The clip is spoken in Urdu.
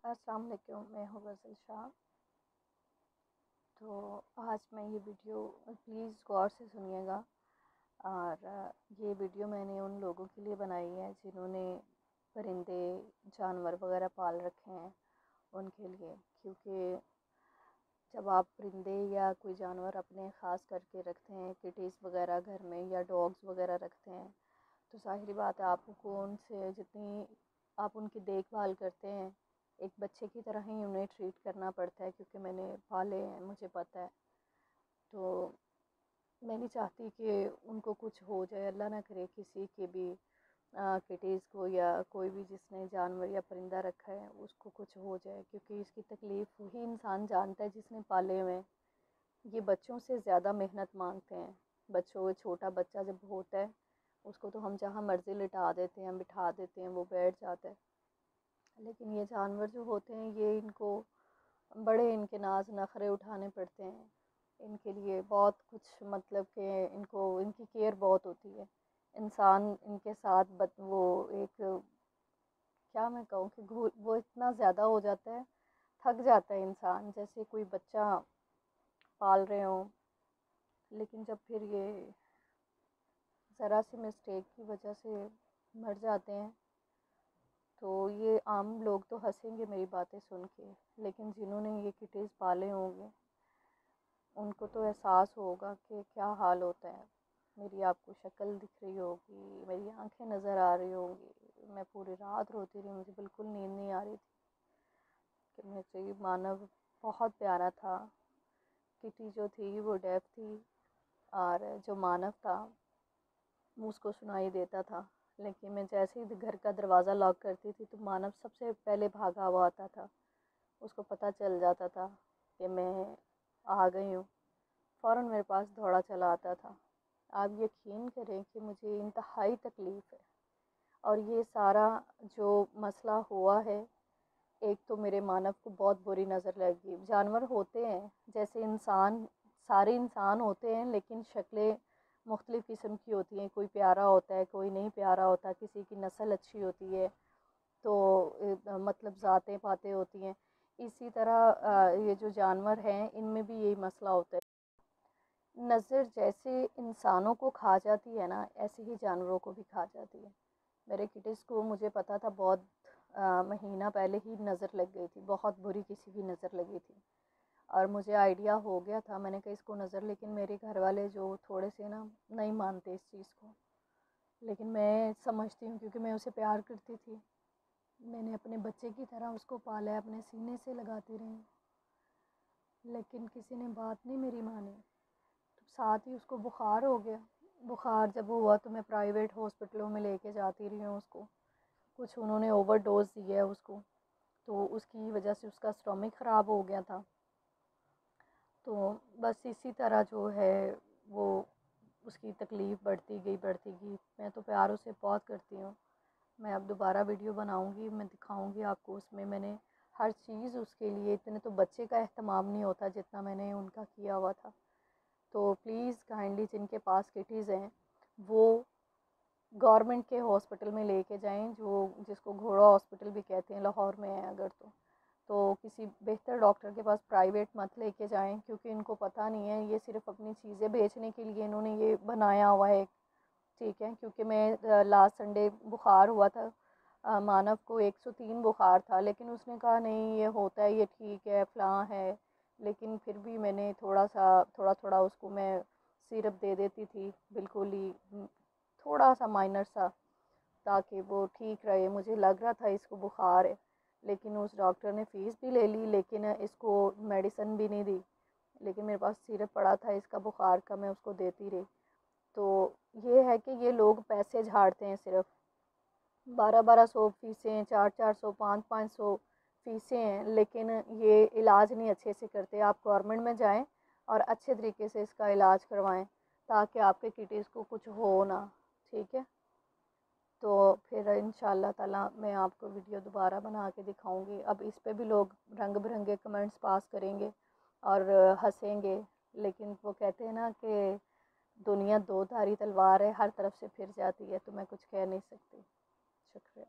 السلام علیکم، میں ہوں غزل شاہ۔ تو آج میں یہ ویڈیو پلیز غور سے سنیے گا، اور یہ ویڈیو میں نے ان لوگوں کے لیے بنائی ہے جنہوں نے پرندے جانور وغیرہ پال رکھے ہیں، ان کے لیے، کیونکہ جب آپ پرندے یا کوئی جانور اپنے خاص کر کے رکھتے ہیں، کٹیز وغیرہ گھر میں یا ڈاگز وغیرہ رکھتے ہیں، تو ظاہری بات ہے آپ کو ان سے جتنی آپ ان کی دیکھ بھال کرتے ہیں ایک بچے کی طرح ہی انہیں ٹریٹ کرنا پڑتا ہے، کیونکہ میں نے پالے ہیں، مجھے پتہ ہے۔ تو میں نہیں چاہتی کہ ان کو کچھ ہو جائے، اللہ نہ کرے کسی کے بھی کٹیز کو یا کوئی بھی جس نے جانور یا پرندہ رکھا ہے اس کو کچھ ہو جائے، کیونکہ اس کی تکلیف وہی انسان جانتا ہے جس نے پالے ہوئے ہیں۔ یہ بچوں سے زیادہ محنت مانگتے ہیں۔ چھوٹا بچہ جب ہوتا ہے اس کو تو ہم جہاں مرضی لٹا دیتے ہیں، بٹھا دیتے ہیں، وہ بیٹھ جاتا ہے، لیکن یہ جانور جو ہوتے ہیں یہ ان کو بڑے ان کے ناز نخرے اٹھانے پڑتے ہیں، ان کے لیے بہت کچھ، مطلب کہ ان کی کیئر بہت ہوتی ہے۔ انسان ان کے ساتھ وہ ایک، کیا میں کہوں کہ وہ اتنا زیادہ ہو جاتا ہے، تھک جاتا ہے انسان، جیسے کوئی بچہ پال رہے ہوں، لیکن جب پھر یہ ذرا سی مسٹیک کی وجہ سے مر جاتے ہیں تو یہ عام لوگ تو ہنسیں گے میری باتیں سن کے، لیکن جنہوں نے یہ کٹیز پالے ہوں گے ان کو تو احساس ہوگا کہ کیا حال ہوتا ہے۔ میری آپ کو شکل دکھ رہی ہوگی، میری آنکھیں نظر آ رہی ہوں گی، میں پوری رات روتی رہی، مجھے بالکل نیند نہیں آ رہی تھی کہ مجھے یہ مانو بہت پیارا تھا۔ کٹی جو تھی وہ ڈیف تھی، اور جو مانو تھا وہ اس کو سنائی دیتا تھا، لیکن میں جیسے ہی گھر کا دروازہ لاک کرتی تھی تو مانو سب سے پہلے بھاگا ہوا آتا تھا، اس کو پتہ چل جاتا تھا کہ میں آ گئی ہوں، فوراً میرے پاس دوڑا چلا آتا تھا۔ آپ یقین کریں کہ مجھے انتہائی تکلیف ہے، اور یہ سارا جو مسئلہ ہوا ہے، ایک تو میرے مانو کو بہت بری نظر لگی۔ جانور ہوتے ہیں جیسے انسان، سارے انسان ہوتے ہیں لیکن شکلیں مختلف قسم کی ہوتی ہیں، کوئی پیارا ہوتا ہے، کوئی نہیں پیارا ہوتا، کسی کی نسل اچھی ہوتی ہے تو مطلب ذاتیں پاتیں ہوتی ہیں۔ اسی طرح یہ جو جانور ہیں ان میں بھی یہی مسئلہ ہوتا ہے، نظر جیسے انسانوں کو کھا جاتی ہے نا، ایسے ہی جانوروں کو بھی کھا جاتی ہے۔ میرے کٹس کو مجھے پتا تھا بہت مہینہ پہلے ہی نظر لگ گئی تھی، بہت بری کسی کی نظر لگی تھی، اور مجھے آئیڈیا ہو گیا تھا، میں نے کہا اس کو نظر، لیکن میرے گھر والے جو تھوڑے سے نا نہیں مانتے اس چیز کو، لیکن میں سمجھتی ہوں کیونکہ میں اسے پیار کرتی تھی، میں نے اپنے بچے کی طرح اس کو پالا ہے، اپنے سینے سے لگاتی رہی، لیکن کسی نے بات نہیں میری مانی۔ ساتھ ہی اس کو بخار ہو گیا، بخار جب ہوا تو میں پرائیویٹ ہاسپٹلوں میں لے کے جاتی رہی ہوں اس کو، کچھ انہوں نے اوور ڈوز دی ہے اس کو، تو اس کی وجہ سے اس کا اسٹمک خراب ہو گیا تھا۔ تو بس اسی طرح جو ہے وہ اس کی تکلیف بڑھتی گئی۔ میں تو پیار اسے بہت کرتی ہوں، میں اب دوبارہ ویڈیو بناؤں گی، میں دکھاؤں گی آپ کو، اس میں نے ہر چیز اس کے لیے، اتنے تو بچے کا اہتمام نہیں ہوتا جتنا میں نے ان کا کیا ہوا تھا۔ تو پلیز کائنڈلی جن کے پاس کٹیز ہیں وہ گورنمنٹ کے ہاسپٹل میں لے کے جائیں، جس کو گھوڑا ہاسپٹل بھی کہتے ہیں، لاہور میں ہے اگر تو کسی بہتر ڈاکٹر کے پاس پرائیویٹ مت لے کے جائیں، کیونکہ ان کو پتہ نہیں ہے، یہ صرف اپنی چیزیں بیچنے کے لیے انہوں نے یہ بنایا ہوا ہے، ٹھیک ہے۔ کیونکہ میں لاسٹ سنڈے بخار ہوا تھا مانو کو، 103 بخار تھا، لیکن اس نے کہا نہیں یہ ہوتا ہے، یہ ٹھیک ہے، فلاں ہے، لیکن پھر بھی میں نے تھوڑا تھوڑا اس کو میں سیرپ دے دیتی تھی، بالکل ہی تھوڑا سا مائنر سا، تاکہ وہ ٹھیک رہے۔ مجھے لگ رہا تھا اس کو بخار ہے، لیکن اس ڈاکٹر نے فیس بھی لے لی، لیکن اس کو میڈیسن بھی نہیں دی، لیکن میرے پاس سیرپ پڑا تھا اس کا بخار کا، میں اس کو دیتی رہی۔ تو یہ ہے کہ یہ لوگ پیسے جھاڑتے ہیں، صرف 1200 فیسیں، 400 500 فیسیں ہیں، لیکن یہ علاج نہیں اچھے سے کرتے۔ آپ گورنمنٹ میں جائیں اور اچھے طریقے سے اس کا علاج کروائیں تاکہ آپ کے کٹیز کو کچھ ہو نہ، ٹھیک ہے۔ تو پھر انشاءاللہ تعالی میں آپ کو ویڈیو دوبارہ بنا کے دکھاؤں گی۔ اب اس پہ بھی لوگ رنگ برنگے کمنٹس پاس کریں گے اور ہنسیں گے، لیکن وہ کہتے ہیں نا کہ دنیا دو دھاری تلوار ہے، ہر طرف سے پھر جاتی ہے، تو میں کچھ کہہ نہیں سکتی۔ شکریہ۔